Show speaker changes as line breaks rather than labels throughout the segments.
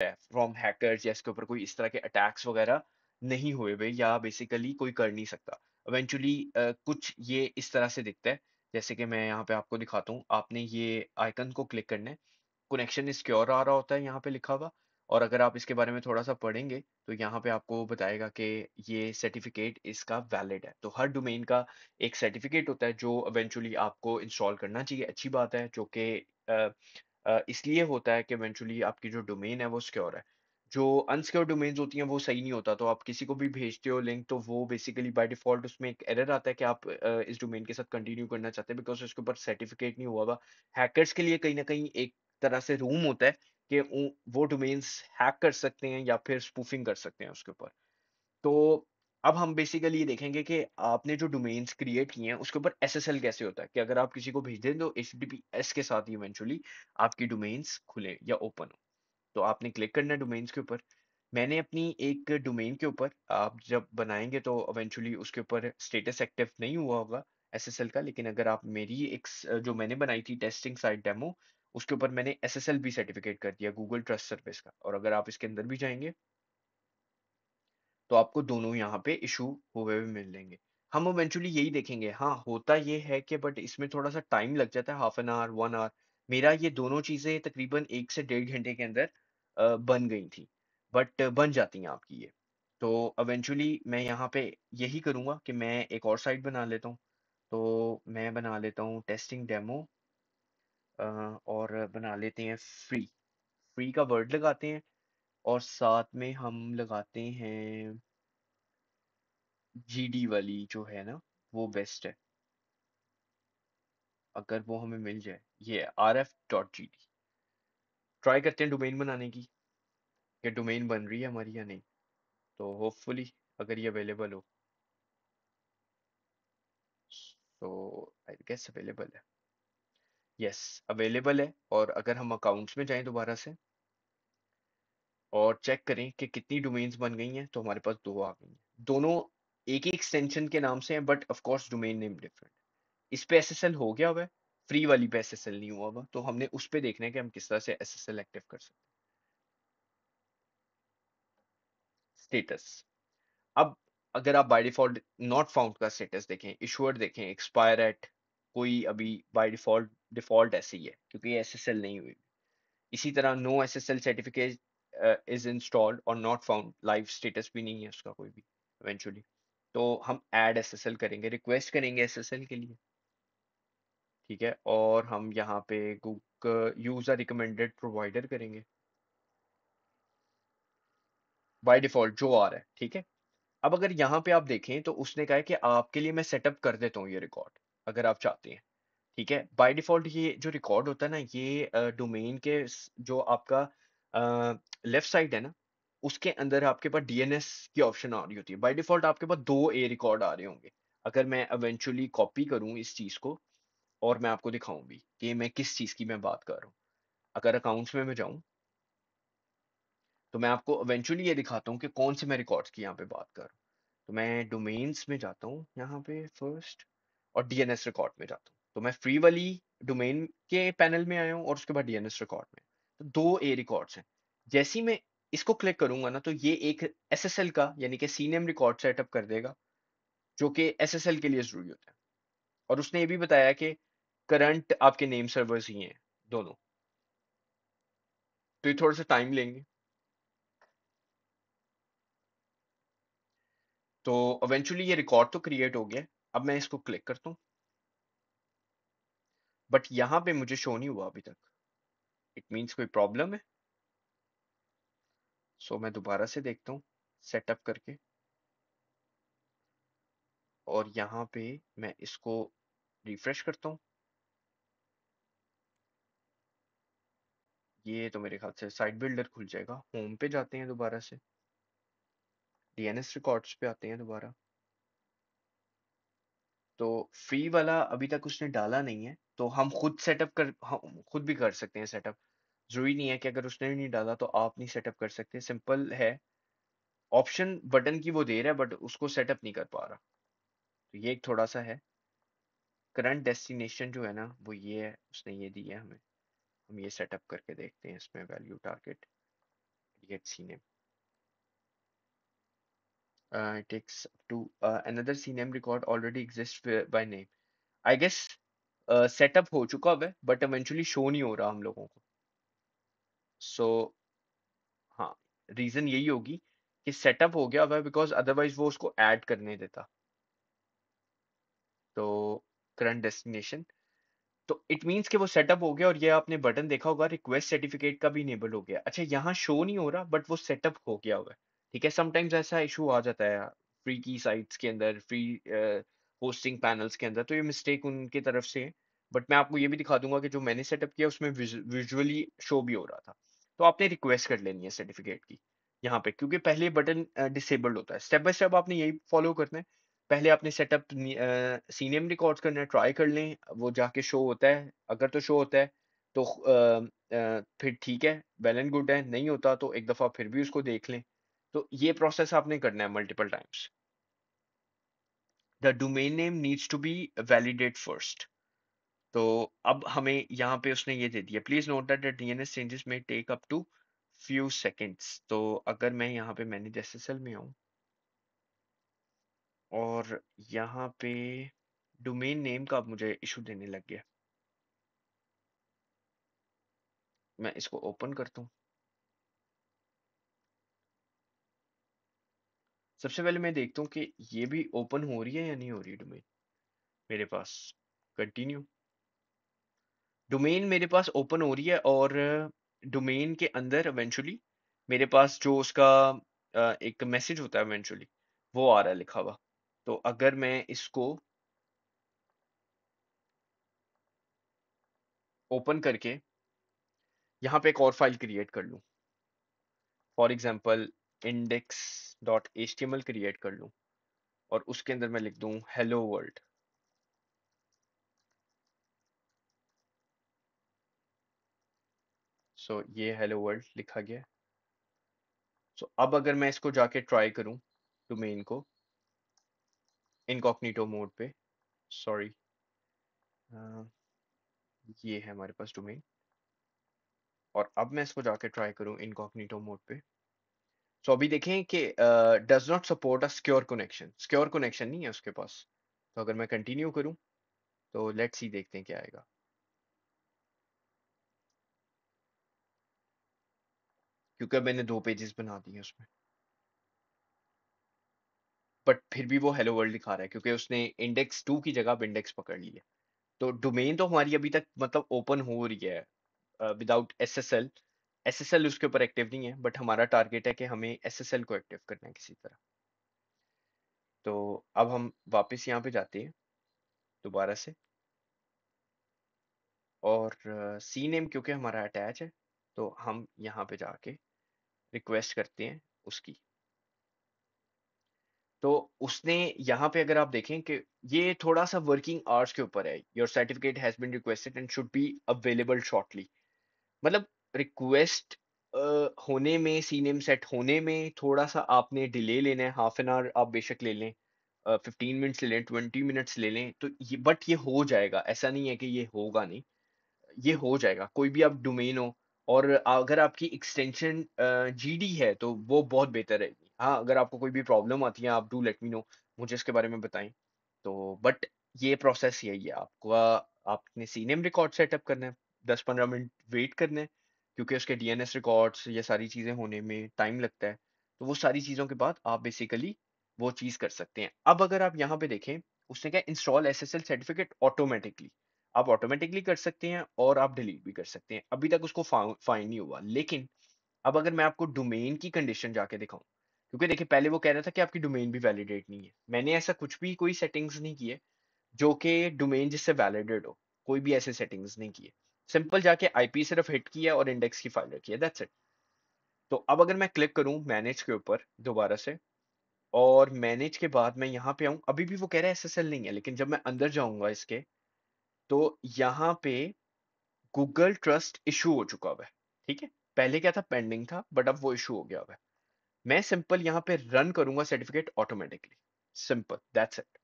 है from hackers, या इसके ऊपर कोई इस तरह के अटैक्स वगैरह नहीं हुए हुए, या बेसिकली कोई कर नहीं सकता। इवेंचुअली कुछ ये इस तरह से दिखता है, जैसे कि मैं यहाँ पे आपको दिखाता हूँ। आपने ये आइकन को क्लिक करना है, कनेक्शन सिक्योर आ रहा होता है यहाँ पे लिखा हुआ। और अगर आप इसके बारे में थोड़ा सा पढ़ेंगे तो यहाँ पे आपको बताएगा कि ये सर्टिफिकेट इसका वैलिड है। तो हर डोमेन का एक सर्टिफिकेट होता है जो इवेंचुअली आपको इंस्टॉल करना चाहिए। अच्छी बात है, जो कि इसलिए होता है कि इवेंचुअली आपकी जो डोमेन है वो सिक्योर है। जो अनसिक्योर डोमेन्स होती हैं वो सही नहीं होता, तो आप किसी को भी भेजते हो लिंक, तो वो बेसिकली बाय डिफॉल्ट उसमें एक एरर आता है कि आप इस डोमेन के साथ कंटिन्यू करना चाहते हैं, बिकॉज उसके ऊपर सर्टिफिकेट नहीं हुआ हुआ। हैकर्स के लिए कहीं ना कहीं एक तरह से रूम होता है कि वो डोमेन्स हैक कर सकते हैं या फिर स्पूफिंग कर सकते हैं उसके ऊपर। तो अब हम बेसिकली ये देखेंगे कि आपने जो डोमेन्स क्रिएट किए हैं उसके ऊपर एसएसएल कैसे होता है, कि अगर आप किसी को भेज दें तो एचटीटीपीएस के साथ ही इवेंचुअली आपकी डोमेन्स खुले या ओपन हो। तो आपने क्लिक करना है डोमेन्स के ऊपर। मैंने अपनी एक डोमेन के ऊपर, आप जब बनाएंगे तो इवेंचुअली उसके ऊपर स्टेटस एक्टिव नहीं हुआ होगा एसएसएल का, लेकिन अगर आप मेरी एक जो मैंने बनाई थी टेस्टिंग साइट डेमो, उसके ऊपर मैंने एसएसएल भी सर्टिफिकेट कर दिया गूगल ट्रस्ट सर्विस का। और अगर आप इसके अंदर भी जाएंगे तो आपको दोनों यहाँ पे इशू हुए हुए मिल लेंगे। हम इवेंचुअली यही देखेंगे। हाँ, होता ये है कि बट इसमें थोड़ा सा टाइम लग जाता है, हाफ एन आवर 1 आवर। मेरा ये दोनों चीजें तकरीबन 1 से 1.5 घंटे के अंदर बन गई थी, बट बन जाती हैं आपकी ये। तो इवेंचुअली मैं यहाँ पे यही करूँगा कि मैं एक और साइट बना लेता हूँ। तो मैं बना लेता हूँ टेस्टिंग डेमो, और बना लेते हैं फ्री। फ्री का वर्ड लगाते हैं, और साथ में हम लगाते हैं जीडी वाली जो है ना, वो बेस्ट है। अगर वो हमें मिल जाए, ये rf.gd। ट्राई करते हैं डोमेन बनाने की, कि डोमेन बन रही है हमारी या नहीं। तो होपफुली अगर ये अवेलेबल हो, तो आई गेस अवेलेबल है। यस, अवेलेबल है। और अगर हम अकाउंट्स में जाएं दोबारा से और चेक करें कि कितनी डोमेन्स बन गई हैं, तो हमारे पास दो आ गई हैं। दोनों एक ही एक्सटेंशन के नाम से हैं, but of course domain name different. इस पे एसएसएल हो गया हुआ है, फ्री वाली पे एसएसएल नहीं हुआ हुआ, तो हमने उस पे देखना है कि हम किस तरह से एसएसएल एक्टिव कर सकते हैं। स्टेटस। अब अगर आप बाय डिफॉल्ट नॉट फाउंड का स्टेटस देखें, इशूअर देखें, एक्सपायर एट, कोई अभी बाय डिफॉल्ट डिफॉल्ट ऐसे ही है क्योंकि एसएसएल नहीं हुई। इसी तरह no SSL certificate is installed और नॉट फाउंड, लाइव स्टेटस भी नहीं है उसका कोई भी इवेंचुअली। तो हम ऐड एसएसएल करेंगे, रिक्वेस्ट करेंगे एसएसएल के लिए। ठीक है, और हम यहाँ पे गूगल यूजर रिकमेंडेड प्रोवाइडर करेंगे बाय डिफॉल्ट जो आ रहा है। ठीक है, अब अगर यहाँ पे आप देखें तो उसने कहा है कि आपके लिए मैं सेटअप कर देता हूँ ये रिकॉर्ड, अगर आप चाहते हैं। ठीक है, बाय डिफॉल्ट ये जो रिकॉर्ड होता है ना, ये डोमेन के जो आपका लेफ्ट साइड है ना, उसके अंदर आपके पास डीएनएस की ऑप्शन आ रही होती है। बाय डिफॉल्ट आपके पास दो ए रिकॉर्ड आ रहे होंगे। अगर मैं इवेंचुअली कॉपी करूँ इस चीज को और मैं आपको दिखाऊं भी कि मैं किस चीज की मैं बात कर रहा हूँ। अगर अकाउंट्स में मैं जाऊं तो मैं आपको इवेंचुअली ये दिखाता हूँ कि कौन से मैं रिकॉर्ड्स की यहाँ पे बात कर रहा हूँ। तो मैं डोमेन्स में जाता हूँ यहाँ पे फर्स्ट, और डीएनएस रिकॉर्ड में जाता हूँ। तो मैं फ्री वाली डोमेन के पैनल में आया हूँ और उसके बाद डीएनएस रिकॉर्ड में। तो दो ए रिकॉर्ड्स हैं। जैसे ही मैं इसको क्लिक करूंगा ना, तो ये एक एसएसएल का यानी कि सीनेम रिकॉर्ड सेटअप कर देगा, जो कि एसएसएल के लिए जरूरी होता है। और उसने ये भी बताया कि करंट आपके नेम सर्वर्स ही हैं दोनों, तो ये थोड़ा सा टाइम लेंगे। तो इवेंचुअली ये रिकॉर्ड तो क्रिएट हो गया है। अब मैं इसको क्लिक करता हूँ, बट यहाँ पे मुझे शो नहीं हुआ अभी तक। इट मीन्स कोई प्रॉब्लम है। सो मैं दोबारा से देखता हूँ सेटअप करके, और यहाँ पे मैं इसको रिफ्रेश करता हूँ। ये तो मेरे ख्याल से साइट बिल्डर खुल जाएगा। होम पे जाते हैं दोबारा से, डीएनएस रिकॉर्ड्स पे आते हैं दोबारा। तो फ्री वाला अभी तक उसने डाला नहीं है, तो हम खुद भी कर सकते हैं सेटअप। जरूरी नहीं है कि अगर उसने भी नहीं डाला तो आप नहीं सेटअप कर सकते, सिंपल है। ऑप्शन बटन की वो दे रहा है बट उसको सेटअप नहीं कर पा रहा। तो ये एक थोड़ा सा है। करंट डेस्टिनेशन जो है ना वो ये है, उसने ये दी है हमें। हम ये सेटअप करके देखते हैं इसमें value target create CNAME. It takes to another CNAME record already exists by name. I guess setup हो चुका है बट इवेंचुअली शो नहीं हो रहा हम लोगों को. सो हाँ, रीजन यही होगी कि सेटअप हो गया हुआ है बिकॉज अदरवाइज वो उसको ऐड करने देता. तो करंट डेस्टिनेशन, तो इट मीन्स कि वो सेटअप हो गया और ये आपने बटन देखा होगा रिक्वेस्ट सर्टिफिकेट का भी इनेबल हो गया. अच्छा, यहाँ शो नहीं हो रहा बट वो सेटअप हो गया हुआ है. ठीक है, समटाइम्स ऐसा इशू आ जाता है फ्री की साइट्स के अंदर, फ्री होस्टिंग पैनल्स के अंदर, तो ये मिस्टेक उनकी तरफ से है. बट मैं आपको ये भी दिखा दूंगा कि जो मैंने सेटअप किया उसमें विजुअली शो भी हो रहा था. तो आपने रिक्वेस्ट कर लेनी है सर्टिफिकेट की यहाँ पे, क्योंकि पहले बटन डिसेबल्ड होता है. स्टेप बाय स्टेप आपने यही फॉलो करना है. पहले आपने सेटअप सीनेम रिकॉर्ड्स करना है, ट्राई कर लें, वो जाके शो होता है. अगर तो शो होता है तो फिर ठीक है, वेल एंड गुड है. नहीं होता तो एक दफ़ा फिर भी उसको देख लें. तो ये प्रोसेस आपने करना है multiple times. The domain name needs to be validate first. तो अब हमें यहाँ पे उसने ये दे दिया, please note that the DNS changes में take up to few seconds. तो अगर मैं यहाँ पे मैनेज एसएसएल में आऊँ और यहाँ पे डोमेन नेम का अब मुझे इशू देने लग गया. मैं इसको ओपन करता हूँ. सबसे पहले मैं देखता हूँ कि ये भी ओपन हो रही है या नहीं हो रही डोमेन मेरे पास. कंटिन्यू. डोमेन मेरे पास ओपन हो रही है और डोमेन के अंदर इवेंचुअली मेरे पास जो उसका एक मैसेज होता है इवेंचुअली वो आ रहा है लिखा हुआ. तो अगर मैं इसको ओपन करके यहाँ पे एक और फाइल क्रिएट कर लूँ, फॉर एग्जांपल index.html क्रिएट कर लूँ और उसके अंदर मैं लिख दूँ हेलो वर्ल्ड. सो ये हेलो वर्ल्ड लिखा गया. सो अब अगर मैं इसको जाके ट्राई करूँ डोमेन को इनकॉग्निटो मोड पे, सॉरी, ये है हमारे पास डोमेन, और अब मैं इसको जाके ट्राई करूँ इनकॉग्निटो मोड पे. सो अभी देखें कि does not support a secure connection. Secure connection नहीं है उसके पास. तो अगर मैं कंटिन्यू करूँ तो लेट्स सी, देखते हैं क्या आएगा. क्योंकि अब मैंने 2 पेजेस बना दिए उसमें, बट फिर भी वो हेलो वर्ल्ड दिखा रहा है क्योंकि उसने इंडेक्स 2 की जगह अब इंडेक्स पकड़ ली है. तो डोमेन तो हमारी अभी तक मतलब ओपन हो रही है विदाउट एसएसएल. एसएसएल उसके ऊपर एक्टिव नहीं है बट हमारा टारगेट है कि हमें एसएसएल को एक्टिव करना है किसी तरह. तो अब हम वापस यहाँ पे जाते हैं दोबारा से, और सी नेम क्योंकि हमारा अटैच है तो हम यहाँ पे जाके रिक्वेस्ट करते हैं उसकी. तो उसने यहाँ पे अगर आप देखें कि ये थोड़ा सा वर्किंग आवर्स के ऊपर है. Your certificate has been requested and should be available shortly. मतलब रिक्वेस्ट होने में, सीनेम सेट होने में थोड़ा सा आपने डिले लेना है. हाफ एन आवर आप बेशक ले लें, 15 मिनट्स ले लें, 20 मिनट्स ले लें, तो ये बट ये हो जाएगा. ऐसा नहीं है कि ये होगा नहीं, ये हो जाएगा. कोई भी आप डोमेन हो और अगर आपकी एक्सटेंशन जीडी है तो वो बहुत बेहतर है. हाँ, अगर आपको कोई भी प्रॉब्लम आती है आप डू लेट मी नो, मुझे इसके बारे में बताएं. तो बट ये प्रोसेस यही है. आपको आपने सीनेम रिकॉर्ड सेटअप करना है, 10-15 मिनट वेट करना है क्योंकि उसके डीएनएस रिकॉर्ड्स ये सारी चीज़ें होने में टाइम लगता है. तो वो सारी चीज़ों के बाद आप बेसिकली वो चीज़ कर सकते हैं. अब अगर आप यहाँ पे देखें, उसने क्या इंस्टॉल एसएसएल सर्टिफिकेट ऑटोमेटिकली, आप ऑटोमेटिकली कर सकते हैं और आप डिलीट भी कर सकते हैं. अभी तक उसको फाइन नहीं हुआ. लेकिन अब अगर मैं आपको डोमेन की कंडीशन जाके दिखाऊं, क्योंकि देखिए पहले वो कह रहा था कि आपकी डोमेन भी वैलिडेट नहीं है. मैंने ऐसा कुछ भी कोई सेटिंग्स नहीं किए जो कि डोमेन जिससे वैलिडेट हो. कोई भी ऐसे सेटिंग्स नहीं किए. सिंपल जाके आईपी सिर्फ हिट किया और इंडेक्स की फाइल रखी है, दैट्स इट. तो अब अगर मैं क्लिक करूं मैनेज के ऊपर दोबारा से और मैनेज के बाद मैं यहाँ पे आऊं, अभी भी वो कह रहा है एसएसएल नहीं है, लेकिन जब मैं अंदर जाऊंगा इसके तो यहाँ पे गूगल ट्रस्ट इशू हो चुका हुआ है. ठीक है, पहले क्या था, पेंडिंग था, बट अब वो इशू हो गया हुआ है. मैं सिंपल यहाँ पे रन करूंगा certificate automatically. Simple, that's it.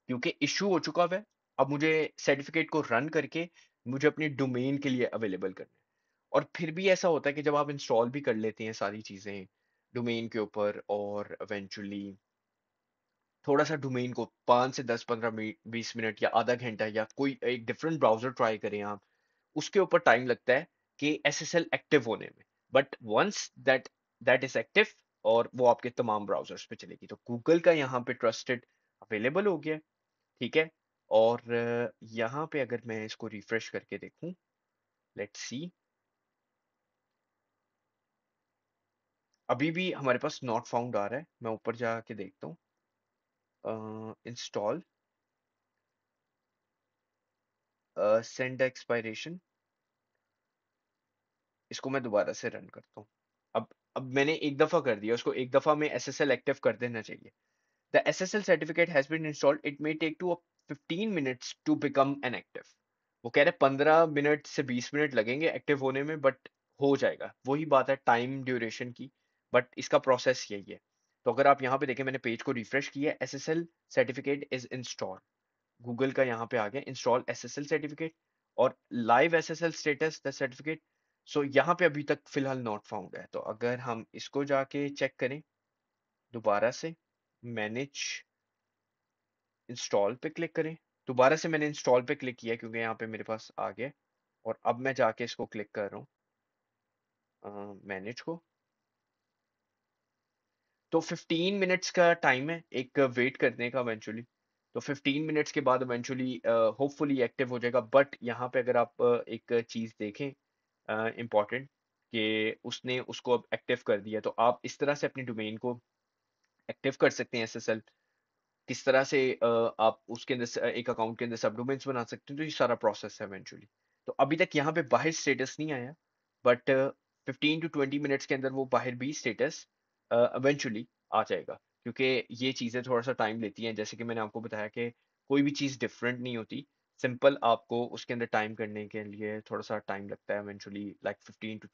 क्योंकि इशू हो चुका हुआ है, अब मुझे सर्टिफिकेट को रन करके मुझे अपनी डोमेन के लिए अवेलेबल करना है. और फिर भी ऐसा होता है कि जब आप इंस्टॉल भी कर लेते हैं सारी चीज़ें डोमेन के ऊपर और इवेंचुअली थोड़ा-सा डोमेन को 5 से 10, 15 20 मिनट या आधा घंटा या कोई एक डिफरेंट ब्राउज़र ट्राई करें आप, उसके ऊपर टाइम लगता है कि एसएसएल एक्टिव होने में। But once that that is active और वो आपके तमाम ब्राउज़र्स पे चलेगी। तो गूगल का यहाँ पे ट्रस्टेड अवेलेबल हो गया है, ठीक है? और यहाँ पे अगर मैं इसको रिफ्रेश करके देखूँ, लेट्स सी, अभी भी हमारे पास नॉट फाउंड आ रहा है। मैं ऊपर जाके देखता हूँ। इंस्टॉल, सेंड एक्सपायरेशन, इसको मैं दोबारा से रन करता हूँ। अब अब मैंने एक दफ़ा कर दिया, उसको एक दफ़ा में एसएसएल एक्टिव कर देना चाहिए। The SSL certificate has been installed, it may take two 15 minutes to become an active. वो कह रहे हैं 15 मिनट से 20 मिनट लगेंगे एक्टिव होने में, बट हो जाएगा। वही बात है टाइम ड्यूरेशन की, बट इसका प्रोसेस यही है। तो अगर आप यहाँ पे देखें, मैंने पेज को रिफ्रेश किया, SSL certificate is install, Google का यहाँ पे आ गया इंस्टॉल एसएसएल सर्टिफिकेट और live SSL status the certificate. So यहाँ पे अभी तक फिलहाल नॉट फाउंड है। तो अगर हम इसको जाके चेक करें दोबारा से, मैनेज इंस्टॉल पे क्लिक करें। दोबारा से मैंने इंस्टॉल पे क्लिक किया क्योंकि यहाँ पे मेरे पास आ गया और अब मैं जाके इसको क्लिक कर रहा हूँ मैनेज को। तो 15 मिनट्स का टाइम है एक वेट करने का इवेंचुअली। तो 15 मिनट्स के बाद इवेंचुअली होपफुली एक्टिव हो जाएगा। बट यहाँ पे अगर आप एक चीज़ देखें इम्पॉर्टेंट, कि उसने उसको अब एक्टिव कर दिया, तो आप इस तरह से अपनी डोमेन को एक्टिव कर सकते हैं एसएसएल। किस तरह से आप उसके अंदर एक अकाउंट के अंदर सब डोमेन्स बना सकते हैं, तो ये सारा प्रोसेस है इवेंचुअली। तो अभी तक यहाँ पे बाहर स्टेटस नहीं आया, बट 15 टू 20 मिनट्स के अंदर वो बाहर भी स्टेटस इवेंचुअली आ जाएगा, क्योंकि ये चीज़ें थोड़ा सा टाइम लेती हैं। जैसे कि मैंने आपको बताया कि कोई भी चीज़ डिफरेंट नहीं होती, सिंपल आपको उसके अंदर टाइम करने के लिए थोड़ा सा टाइम लगता है इवेंचुअली, लाइक 15 टू